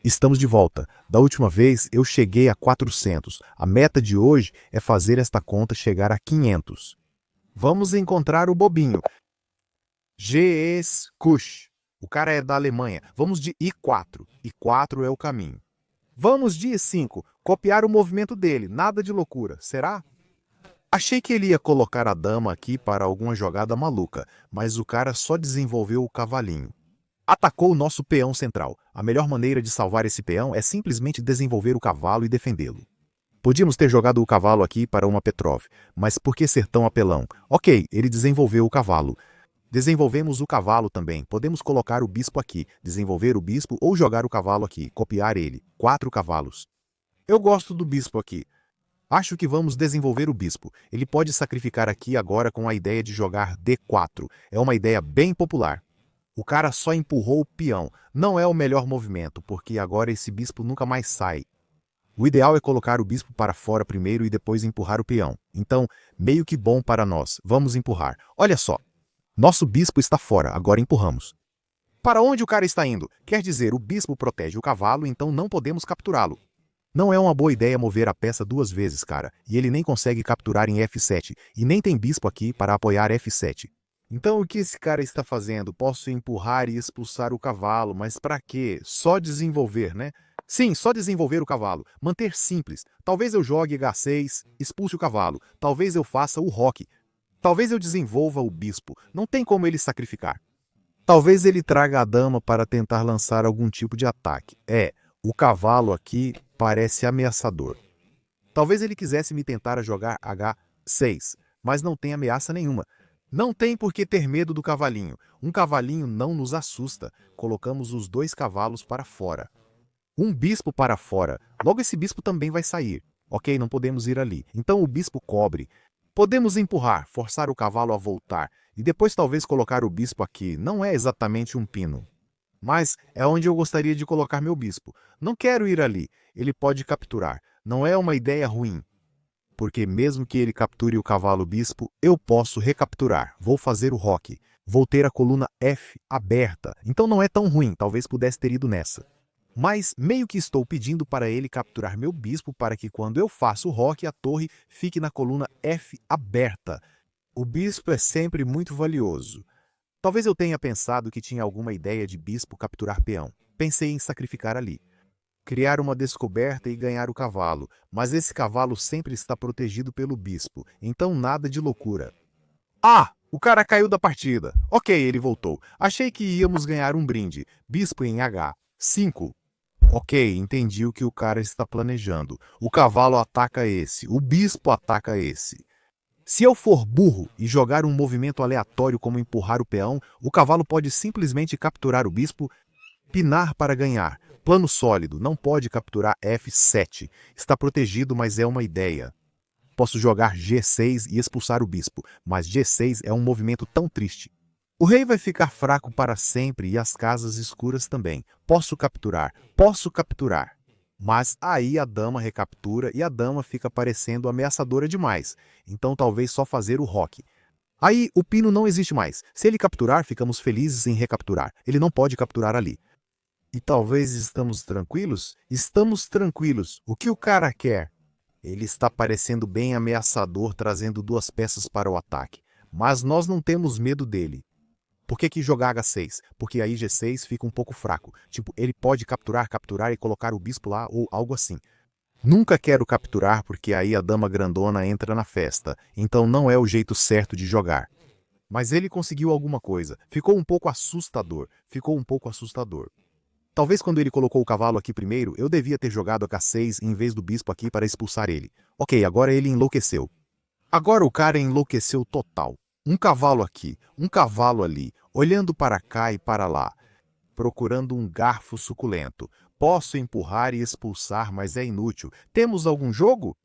Estamos de volta. Da última vez eu cheguei a 400. A meta de hoje é fazer esta conta chegar a 500. Vamos encontrar o bobinho. G.S. Kusch. O cara é da Alemanha. Vamos de I4. I4 é o caminho. Vamos de I5. Copiar o movimento dele. Nada de loucura. Será? Achei que ele ia colocar a dama aqui para alguma jogada maluca, mas o cara só desenvolveu o cavalinho. Atacou o nosso peão central. A melhor maneira de salvar esse peão é simplesmente desenvolver o cavalo e defendê-lo. Podíamos ter jogado o cavalo aqui para uma Petrov, mas por que ser tão apelão? Ok, ele desenvolveu o cavalo. Desenvolvemos o cavalo também. Podemos colocar o bispo aqui, desenvolver o bispo ou jogar o cavalo aqui, copiar ele. 4 cavalos. Eu gosto do bispo aqui. Acho que vamos desenvolver o bispo. Ele pode sacrificar aqui agora com a ideia de jogar D4. É uma ideia bem popular. O cara só empurrou o peão. Não é o melhor movimento, porque agora esse bispo nunca mais sai. O ideal é colocar o bispo para fora primeiro e depois empurrar o peão. Então, meio que bom para nós. Vamos empurrar. Olha só. Nosso bispo está fora, agora empurramos. Para onde o cara está indo? Quer dizer, o bispo protege o cavalo, então não podemos capturá-lo. Não é uma boa ideia mover a peça 2 vezes, cara, e ele nem consegue capturar em F7, e nem tem bispo aqui para apoiar F7. Então o que esse cara está fazendo? Posso empurrar e expulsar o cavalo, mas para quê? Só desenvolver, né? Sim, só desenvolver o cavalo. Manter simples. Talvez eu jogue H6, expulse o cavalo. Talvez eu faça o roque. Talvez eu desenvolva o bispo. Não tem como ele sacrificar. Talvez ele traga a dama para tentar lançar algum tipo de ataque. O cavalo aqui parece ameaçador. Talvez ele quisesse me tentar jogar H6, mas não tem ameaça nenhuma. Não tem por que ter medo do cavalinho. Um cavalinho não nos assusta. Colocamos os 2 cavalos para fora. Um bispo para fora. Logo esse bispo também vai sair. Ok, não podemos ir ali. Então o bispo cobre. Podemos empurrar, forçar o cavalo a voltar. E depois talvez colocar o bispo aqui. Não é exatamente um pino. Mas é onde eu gostaria de colocar meu bispo. Não quero ir ali. Ele pode capturar. Não é uma ideia ruim. Porque mesmo que ele capture o cavalo bispo, eu posso recapturar. Vou fazer o roque. Vou ter a coluna F aberta. Então não é tão ruim. Talvez pudesse ter ido nessa. Mas meio que estou pedindo para ele capturar meu bispo para que quando eu faço o roque, a torre fique na coluna F aberta. O bispo é sempre muito valioso. Talvez eu tenha pensado que tinha alguma ideia de bispo capturar peão. Pensei em sacrificar ali. Criar uma descoberta e ganhar o cavalo, mas esse cavalo sempre está protegido pelo bispo, então nada de loucura. Ah! O cara caiu da partida. Ok, ele voltou. Achei que íamos ganhar um brinde. Bispo em H5. Ok, entendi o que o cara está planejando. O cavalo ataca esse, o bispo ataca esse. Se eu for burro e jogar um movimento aleatório como empurrar o peão, o cavalo pode simplesmente capturar o bispo, pinar para ganhar. Plano sólido, não pode capturar F7. Está protegido, mas é uma ideia. Posso jogar G6 e expulsar o bispo, mas G6 é um movimento tão triste. O rei vai ficar fraco para sempre e as casas escuras também. Posso capturar. Mas aí a dama recaptura e a dama fica parecendo ameaçadora demais. Então talvez só fazer o roque. Aí o pino não existe mais. Se ele capturar, ficamos felizes em recapturar. Ele não pode capturar ali. E talvez estamos tranquilos? Estamos tranquilos. O que o cara quer? Ele está parecendo bem ameaçador, trazendo 2 peças para o ataque. Mas nós não temos medo dele. Por que jogar H6? Porque aí G6 fica um pouco fraco. Tipo, ele pode capturar e colocar o bispo lá ou algo assim. Nunca quero capturar porque aí a dama grandona entra na festa. Então não é o jeito certo de jogar. Mas ele conseguiu alguma coisa. Ficou um pouco assustador. Talvez quando ele colocou o cavalo aqui primeiro, eu devia ter jogado H6 em vez do bispo aqui para expulsar ele. Ok, agora ele enlouqueceu. Agora o cara enlouqueceu total. Um cavalo aqui, um cavalo ali, olhando para cá e para lá, procurando um garfo suculento. Posso empurrar e expulsar, mas é inútil. Temos algum jogo?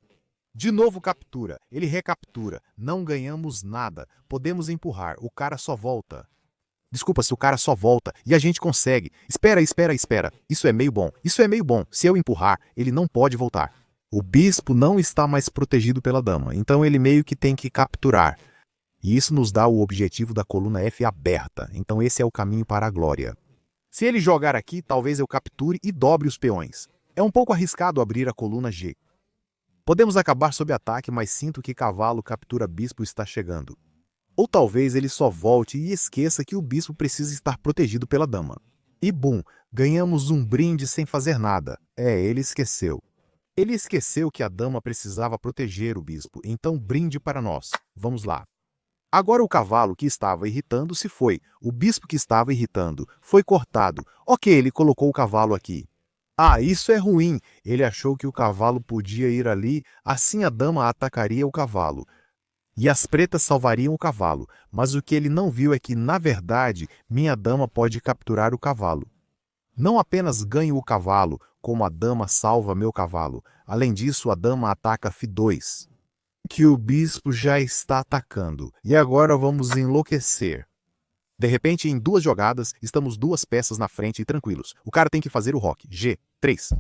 De novo captura. Ele recaptura. Não ganhamos nada. Podemos empurrar. O cara só volta. Desculpa, se o cara só volta e a gente consegue. Espera. Isso é meio bom. Se eu empurrar, ele não pode voltar. O bispo não está mais protegido pela dama, então ele meio que tem que capturar. E isso nos dá o objetivo da coluna F aberta. Então esse é o caminho para a glória. Se ele jogar aqui, talvez eu capture e dobre os peões. É um pouco arriscado abrir a coluna G. Podemos acabar sob ataque, mas sinto que cavalo captura bispo está chegando. Ou talvez ele só volte e esqueça que o bispo precisa estar protegido pela dama. E bum, ganhamos um brinde sem fazer nada. Ele esqueceu. Ele esqueceu que a dama precisava proteger o bispo, então brinde para nós. Vamos lá. Agora o cavalo que estava irritando se foi. O bispo que estava irritando foi cortado. Ok, ele colocou o cavalo aqui. Ah, isso é ruim. Ele achou que o cavalo podia ir ali, assim a dama atacaria o cavalo. E as pretas salvariam o cavalo, mas o que ele não viu é que, na verdade, minha dama pode capturar o cavalo. Não apenas ganho o cavalo, como a dama salva meu cavalo. Além disso, a dama ataca F2, que o bispo já está atacando. E agora vamos enlouquecer. De repente, em 2 jogadas, estamos 2 peças na frente e tranquilos. O cara tem que fazer o roque. G3.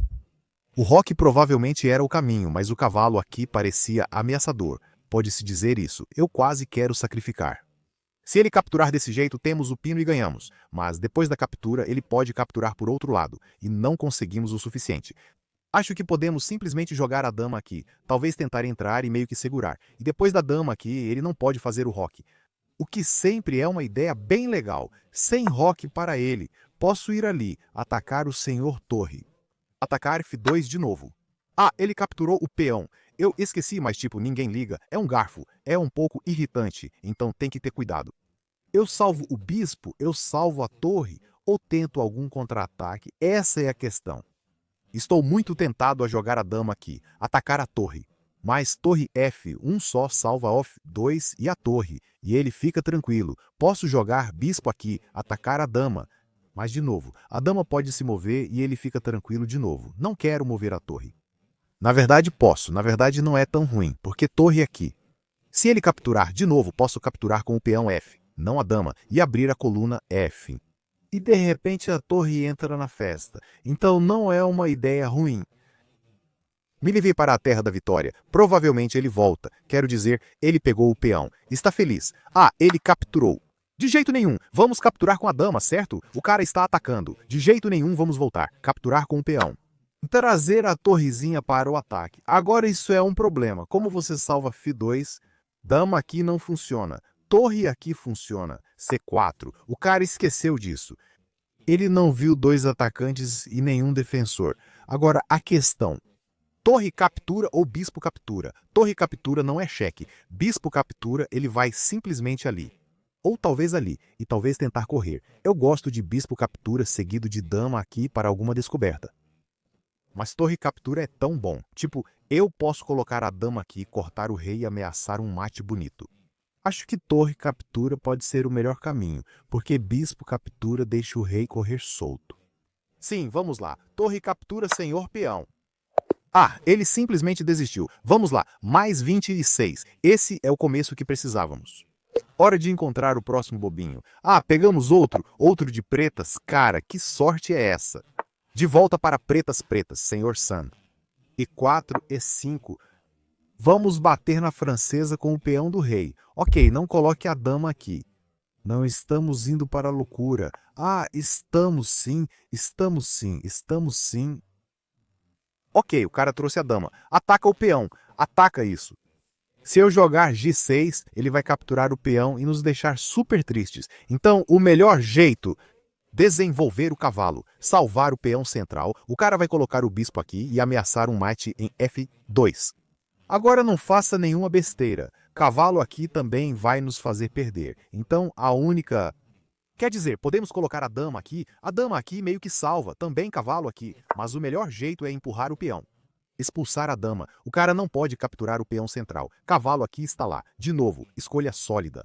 O roque provavelmente era o caminho, mas o cavalo aqui parecia ameaçador. Pode-se dizer isso. Eu quase quero sacrificar. Se ele capturar desse jeito, temos o pino e ganhamos. Mas depois da captura, ele pode capturar por outro lado. E não conseguimos o suficiente. Acho que podemos simplesmente jogar a dama aqui. Talvez tentar entrar e meio que segurar. E depois da dama aqui, ele não pode fazer o roque. O que sempre é uma ideia bem legal. Sem roque para ele. Posso ir ali, atacar o senhor torre. Atacar F2 de novo. Ah, ele capturou o peão. Eu esqueci, mas tipo, ninguém liga. É um garfo. É um pouco irritante, então tem que ter cuidado. Eu salvo o bispo, eu salvo a torre, ou tento algum contra-ataque? Essa é a questão. Estou muito tentado a jogar a dama aqui, atacar a torre. Mas torre F, um só salva F2 e a torre, e ele fica tranquilo. Posso jogar bispo aqui, atacar a dama. Mas de novo, a dama pode se mover e ele fica tranquilo de novo. Não quero mover a torre. Na verdade posso, na verdade não é tão ruim, porque torre aqui. Se ele capturar de novo, posso capturar com o peão F, não a dama, e abrir a coluna F. E de repente a torre entra na festa. Então não é uma ideia ruim. Me levei para a terra da vitória. Provavelmente ele volta. Quero dizer, ele pegou o peão. Está feliz. Ah, ele capturou. De jeito nenhum. Vamos capturar com a dama, certo? O cara está atacando. De jeito nenhum vamos voltar. Capturar com o peão. Trazer a torrezinha para o ataque. Agora isso é um problema. Como você salva F2? Dama aqui não funciona. Torre aqui funciona. C4. O cara esqueceu disso. Ele não viu 2 atacantes e nenhum defensor. Agora, a questão. Torre captura ou bispo captura? Torre captura não é cheque. Bispo captura, ele vai simplesmente ali. Ou talvez ali, e talvez tentar correr. Eu gosto de bispo captura seguido de dama aqui para alguma descoberta. Mas torre captura é tão bom. Tipo, eu posso colocar a dama aqui, cortar o rei e ameaçar um mate bonito. Acho que torre captura pode ser o melhor caminho, porque bispo captura deixa o rei correr solto. Sim, vamos lá. Torre captura senhor peão. Ah, ele simplesmente desistiu. Vamos lá, mais 26. Esse é o começo que precisávamos. Hora de encontrar o próximo bobinho. Ah, pegamos outro de pretas. Cara, que sorte é essa? De volta para pretas, senhor Sun. E4, E5. Vamos bater na francesa com o peão do rei. Ok, não coloque a dama aqui. Não estamos indo para a loucura. Ah, estamos sim. Ok, o cara trouxe a dama. Ataca o peão. Ataca isso. Se eu jogar G6, ele vai capturar o peão e nos deixar super tristes. Então, o melhor jeito... Desenvolver o cavalo, salvar o peão central, o cara vai colocar o bispo aqui e ameaçar um mate em F2. Agora não faça nenhuma besteira, cavalo aqui também vai nos fazer perder, então a única... Quer dizer, podemos colocar a dama aqui meio que salva, também cavalo aqui, mas o melhor jeito é empurrar o peão. Expulsar a dama, o cara não pode capturar o peão central, cavalo aqui está lá, de novo, escolha sólida.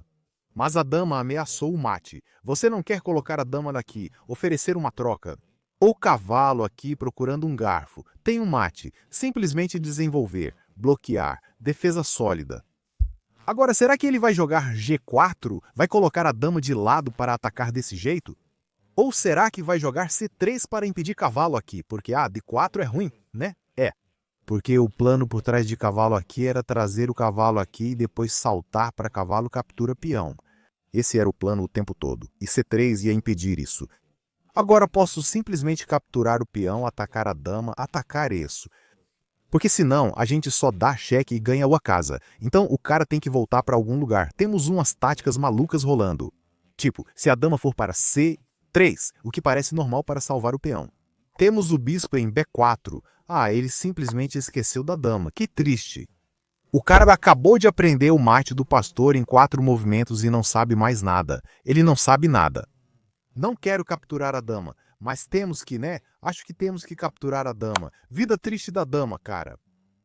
Mas a dama ameaçou o mate. Você não quer colocar a dama daqui, oferecer uma troca. Ou cavalo aqui procurando um garfo. Tem um mate. Simplesmente desenvolver, bloquear, defesa sólida. Agora, será que ele vai jogar G4? Vai colocar a dama de lado para atacar desse jeito? Ou será que vai jogar C3 para impedir cavalo aqui? Porque, D4 é ruim, né? É. Porque o plano por trás de cavalo aqui era trazer o cavalo aqui e depois saltar para cavalo captura peão. Esse era o plano o tempo todo, e C3 ia impedir isso. Agora posso simplesmente capturar o peão, atacar a dama, atacar isso. Porque senão a gente só dá cheque e ganha a casa. Então o cara tem que voltar para algum lugar. Temos umas táticas malucas rolando. Tipo, se a dama for para C3, o que parece normal para salvar o peão. Temos o bispo em B4. Ah, ele simplesmente esqueceu da dama. Que triste. O cara acabou de aprender o mate do pastor em 4 movimentos e não sabe mais nada. Ele não sabe nada. Não quero capturar a dama, mas temos que, né? Acho que temos que capturar a dama. Vida triste da dama, cara.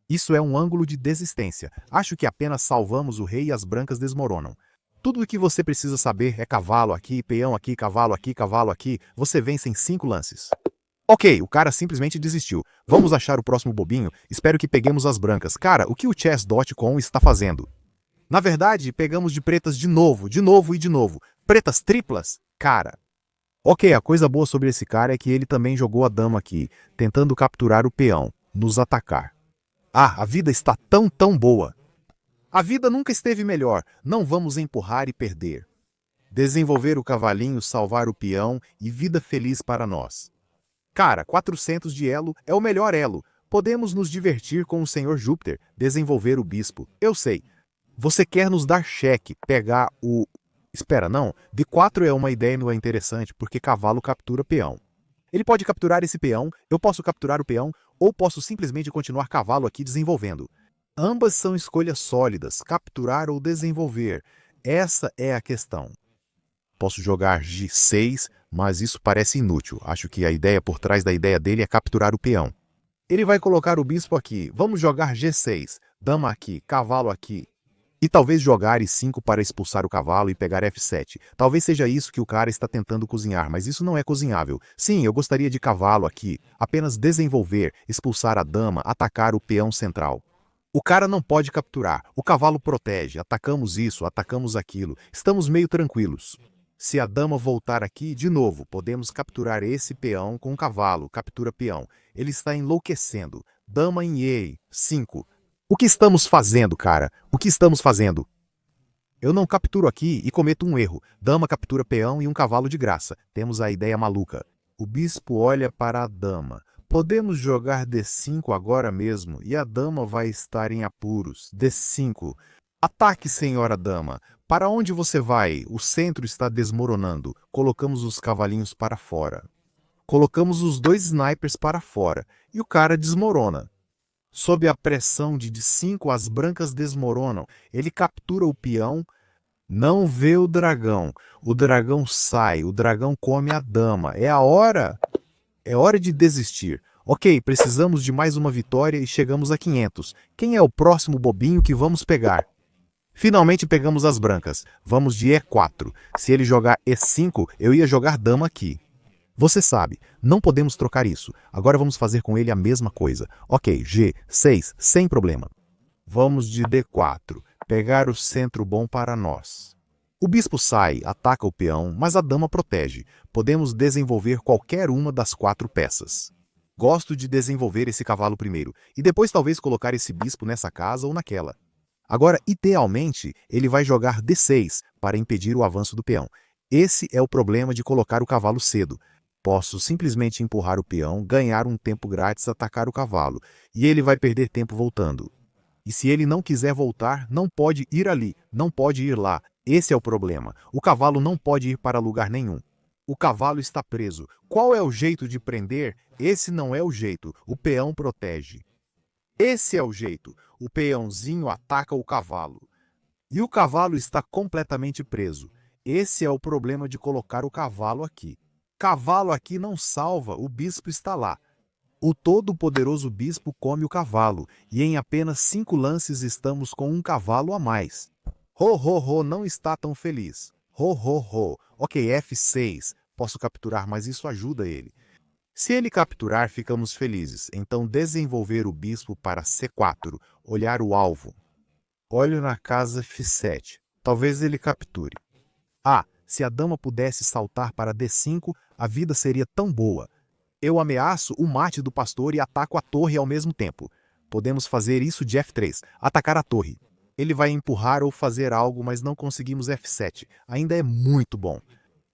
Isso é um ângulo de desistência. Acho que apenas salvamos o rei e as brancas desmoronam. Tudo o que você precisa saber é cavalo aqui, peão aqui, cavalo aqui, cavalo aqui. Você vence em 5 lances. Ok, o cara simplesmente desistiu. Vamos achar o próximo bobinho. Espero que peguemos as brancas. Cara, o que o Chess.com está fazendo? Na verdade, pegamos de pretas de novo e de novo. Pretas triplas? Cara. Ok, a coisa boa sobre esse cara é que ele também jogou a dama aqui, tentando capturar o peão, nos atacar. Ah, a vida está tão boa. A vida nunca esteve melhor. Não vamos empurrar e perder. Desenvolver o cavalinho, salvar o peão e vida feliz para nós. Cara, 400 de elo é o melhor elo. Podemos nos divertir com o Senhor Júpiter, desenvolver o bispo. Eu sei. Você quer nos dar cheque, pegar o... Espera, não. D4 é uma ideia interessante, porque cavalo captura peão. Ele pode capturar esse peão, eu posso capturar o peão, ou posso simplesmente continuar cavalo aqui desenvolvendo. Ambas são escolhas sólidas, capturar ou desenvolver. Essa é a questão. Posso jogar G6, mas isso parece inútil. Acho que a ideia por trás da ideia dele é capturar o peão. Ele vai colocar o bispo aqui. Vamos jogar G6. Dama aqui, cavalo aqui. E talvez jogar E5 para expulsar o cavalo e pegar F7. Talvez seja isso que o cara está tentando cozinhar, mas isso não é cozinhável. Sim, eu gostaria de cavalo aqui. Apenas desenvolver, expulsar a dama, atacar o peão central. O cara não pode capturar. O cavalo protege. Atacamos isso, atacamos aquilo. Estamos meio tranquilos. Se a dama voltar aqui, de novo, podemos capturar esse peão com o cavalo. Captura peão. Ele está enlouquecendo. Dama em E5. O que estamos fazendo, cara? O que estamos fazendo? Eu não capturo aqui e cometo um erro. Dama captura peão e um cavalo de graça. Temos a ideia maluca. O bispo olha para a dama. Podemos jogar D5 agora mesmo e a dama vai estar em apuros. D5. Ataque, senhora dama. Para onde você vai? O centro está desmoronando. Colocamos os cavalinhos para fora. Colocamos os 2 snipers para fora. E o cara desmorona. Sob a pressão de D5, as brancas desmoronam. Ele captura o peão. Não vê o dragão. O dragão sai. O dragão come a dama. É a hora. É hora de desistir. Ok, precisamos de mais uma vitória e chegamos a 500. Quem é o próximo bobinho que vamos pegar? Finalmente pegamos as brancas. Vamos de E4. Se ele jogar E5, eu ia jogar dama aqui. Você sabe, não podemos trocar isso. Agora vamos fazer com ele a mesma coisa. Ok, G6, sem problema. Vamos de D4. Pegar o centro bom para nós. O bispo sai, ataca o peão, mas a dama protege. Podemos desenvolver qualquer uma das 4 peças. Gosto de desenvolver esse cavalo primeiro, e depois talvez colocar esse bispo nessa casa ou naquela. Agora, idealmente, ele vai jogar D6 para impedir o avanço do peão. Esse é o problema de colocar o cavalo cedo. Posso simplesmente empurrar o peão, ganhar um tempo grátis, atacar o cavalo, e ele vai perder tempo voltando. E se ele não quiser voltar, não pode ir ali, não pode ir lá. Esse é o problema. O cavalo não pode ir para lugar nenhum. O cavalo está preso. Qual é o jeito de prender? Esse não é o jeito. O peão protege. Esse é o jeito. O peãozinho ataca o cavalo. E o cavalo está completamente preso. Esse é o problema de colocar o cavalo aqui. Cavalo aqui não salva, o bispo está lá. O todo-poderoso bispo come o cavalo, e em apenas 5 lances estamos com um cavalo a mais. Ho, não está tão feliz. Ho. Ok, F6. Posso capturar, mas isso ajuda ele. Se ele capturar, ficamos felizes. Então desenvolver o bispo para C4. Olhar o alvo. Olho na casa F7. Talvez ele capture. Ah, se a dama pudesse saltar para D5, a vida seria tão boa. Eu ameaço o mate do pastor e ataco a torre ao mesmo tempo. Podemos fazer isso de F3. Atacar a torre. Ele vai empurrar ou fazer algo, mas não conseguimos F7. Ainda é muito bom.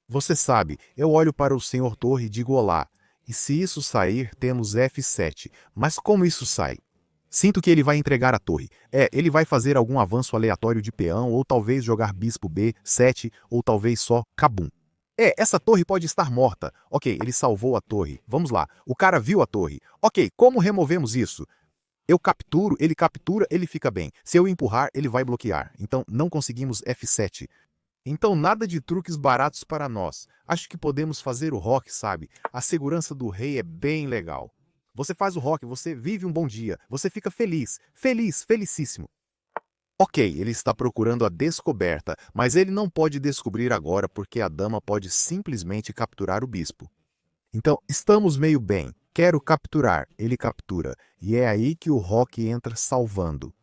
Você sabe, eu olho para o senhor torre e digo olá. E se isso sair, temos F7. Mas como isso sai? Sinto que ele vai entregar a torre. Ele vai fazer algum avanço aleatório de peão, ou talvez jogar bispo B7, ou talvez só cabum. Essa torre pode estar morta. Ok, ele salvou a torre. Vamos lá. O cara viu a torre. Ok, como removemos isso? Eu capturo, ele captura, ele fica bem. Se eu empurrar, ele vai bloquear. Então não conseguimos F7. Então nada de truques baratos para nós. Acho que podemos fazer o rock, sabe? A segurança do rei é bem legal. Você faz o rock, você vive um bom dia, você fica feliz, feliz, felicíssimo. Ok, ele está procurando a descoberta, mas ele não pode descobrir agora porque a dama pode simplesmente capturar o bispo. Então, estamos meio bem. Quero capturar, ele captura. E é aí que o rock entra salvando.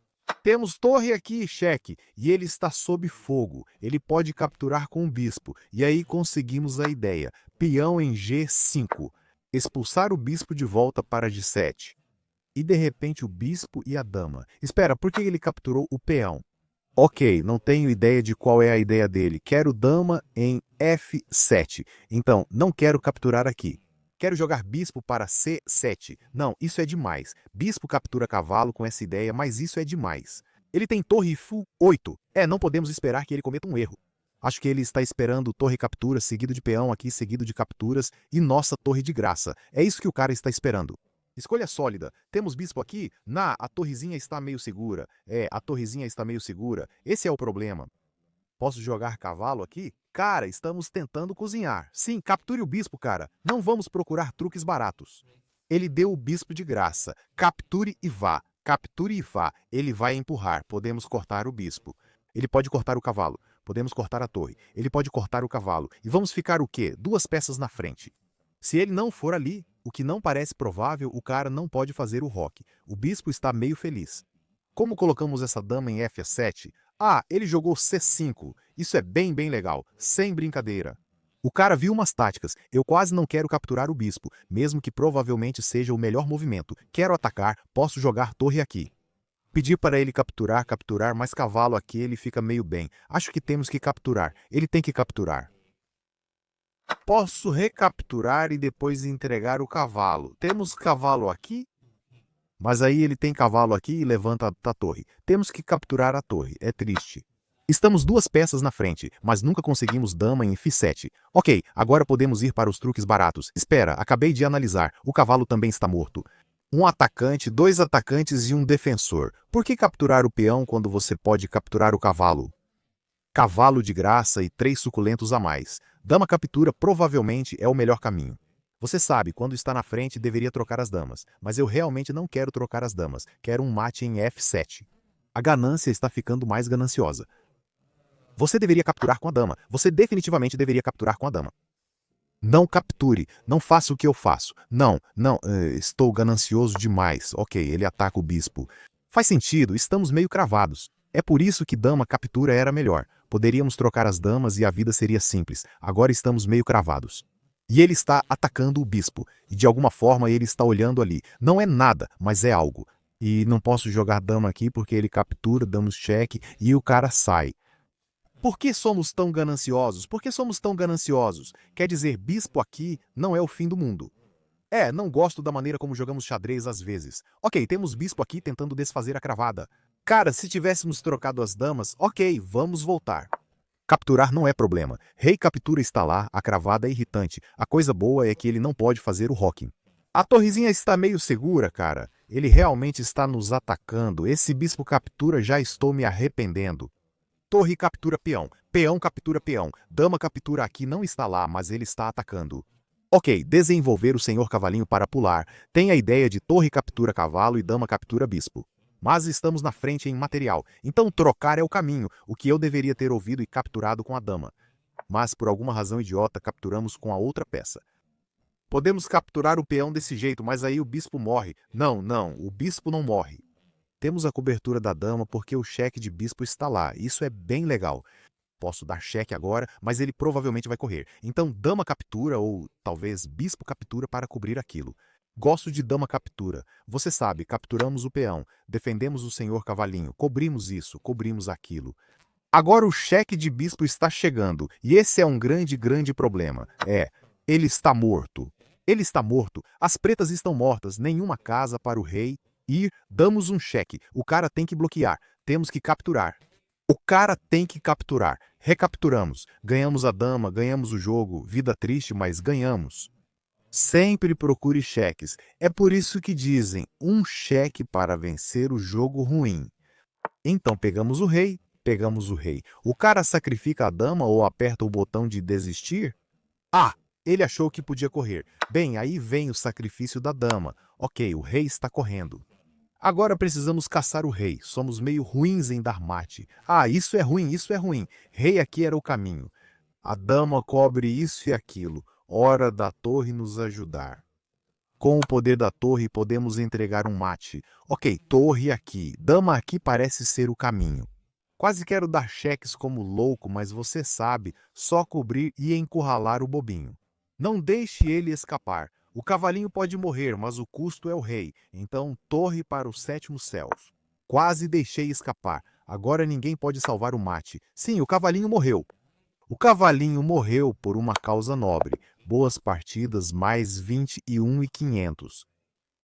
Temos torre aqui, cheque, e ele está sob fogo. Ele pode capturar com o bispo, e aí conseguimos a ideia. Peão em G5. Expulsar o bispo de volta para G7. E de repente o bispo e a dama. Espera, por que ele capturou o peão? Ok, não tenho ideia de qual é a ideia dele. Quero dama em F7. Então, não quero capturar aqui. Quero jogar bispo para C7. Não, isso é demais. Bispo captura cavalo com essa ideia, mas isso é demais. Ele tem torre Fu8. Não podemos esperar que ele cometa um erro. Acho que ele está esperando torre captura, seguido de peão aqui, seguido de capturas, e nossa torre de graça. É isso que o cara está esperando. Escolha sólida. Temos bispo aqui? A torrezinha está meio segura. A torrezinha está meio segura. Esse é o problema. Posso jogar cavalo aqui? Cara, estamos tentando cozinhar. Sim, capture o bispo, cara. Não vamos procurar truques baratos. Ele deu o bispo de graça. Capture e vá. Capture e vá. Ele vai empurrar. Podemos cortar o bispo. Ele pode cortar o cavalo. Podemos cortar a torre. Ele pode cortar o cavalo. E vamos ficar o quê? 2 peças na frente. Se ele não for ali, o que não parece provável, o cara não pode fazer o rock. O bispo está meio feliz. Como colocamos essa dama em F7? Ele jogou C5. Isso é bem legal, sem brincadeira. O cara viu umas táticas. Eu quase não quero capturar o bispo, mesmo que provavelmente seja o melhor movimento. Quero atacar, posso jogar torre aqui. Pedir para ele capturar, mas cavalo aqui ele fica meio bem. Acho que temos que capturar. Ele tem que capturar. Posso recapturar e depois entregar o cavalo. Temos cavalo aqui? Mas aí ele tem cavalo aqui e levanta a torre. Temos que capturar a torre. É triste. Estamos 2 peças na frente, mas nunca conseguimos dama em F7. Ok, agora podemos ir para os truques baratos. Espera, acabei de analisar. O cavalo também está morto. Um atacante, 2 atacantes e um defensor. Por que capturar o peão quando você pode capturar o cavalo? Cavalo de graça e 3 suculentos a mais. Dama captura provavelmente é o melhor caminho. Você sabe, quando está na frente deveria trocar as damas, mas eu realmente não quero trocar as damas, quero um mate em F7. A ganância está ficando mais gananciosa. Você deveria capturar com a dama, você definitivamente deveria capturar com a dama. Não capture, não faça o que eu faço. Não, estou ganancioso demais. Ok, ele ataca o bispo. Faz sentido, estamos meio cravados. É por isso que dama captura era melhor. Poderíamos trocar as damas e a vida seria simples. Agora estamos meio cravados. E ele está atacando o bispo. E de alguma forma ele está olhando ali. Não é nada, mas é algo. E não posso jogar dama aqui porque ele captura, damos cheque e o cara sai. Por que somos tão gananciosos? Por que somos tão gananciosos? Quer dizer, bispo aqui não é o fim do mundo. Não gosto da maneira como jogamos xadrez às vezes. Ok, temos bispo aqui tentando desfazer a cravada. Cara, se tivéssemos trocado as damas, ok, vamos voltar. Capturar não é problema. Rei captura está lá, a cravada é irritante. A coisa boa é que ele não pode fazer o rocking. A torrezinha está meio segura, cara. Ele realmente está nos atacando. Esse bispo captura, já estou me arrependendo. Torre captura peão. Peão captura peão. Dama captura aqui não está lá, mas ele está atacando. Ok, desenvolver o senhor cavalinho para pular. Tem a ideia de torre captura cavalo e dama captura bispo. Mas estamos na frente em material, então trocar é o caminho, o que eu deveria ter ouvido e capturado com a dama. Mas por alguma razão idiota capturamos com a outra peça. Podemos capturar o peão desse jeito, mas aí o bispo morre. Não, o bispo não morre. Temos a cobertura da dama porque o cheque de bispo está lá, isso é bem legal. Posso dar cheque agora, mas ele provavelmente vai correr. Então dama captura ou talvez bispo captura para cobrir aquilo. Gosto de dama captura. Você sabe, capturamos o peão, defendemos o senhor cavalinho, cobrimos isso, cobrimos aquilo. Agora o cheque de bispo está chegando, e esse é um grande, grande problema. Ele está morto. Ele está morto, as pretas estão mortas, nenhuma casa para o rei ir, damos um cheque. O cara tem que bloquear, temos que capturar. O cara tem que capturar. Recapturamos, ganhamos a dama, ganhamos o jogo, vida triste, mas ganhamos. Sempre procure cheques. É por isso que dizem, um cheque para vencer o jogo ruim. Então pegamos o rei, pegamos o rei. O cara sacrifica a dama ou aperta o botão de desistir? Ah, ele achou que podia correr. Bem, aí vem o sacrifício da dama. Ok, o rei está correndo. Agora precisamos caçar o rei. Somos meio ruins em dar mate. Ah, isso é ruim, isso é ruim. Rei aqui era o caminho. A dama cobre isso e aquilo. Hora da torre nos ajudar. Com o poder da torre podemos entregar um mate. Ok, torre aqui. Dama aqui parece ser o caminho. Quase quero dar cheques como louco, mas você sabe, só cobrir e encurralar o bobinho. Não deixe ele escapar. O cavalinho pode morrer, mas o custo é o rei. Então, torre para os sétimos céus. Quase deixei escapar. Agora ninguém pode salvar o mate. Sim, o cavalinho morreu. O cavalinho morreu por uma causa nobre. Boas partidas, mais 21.500.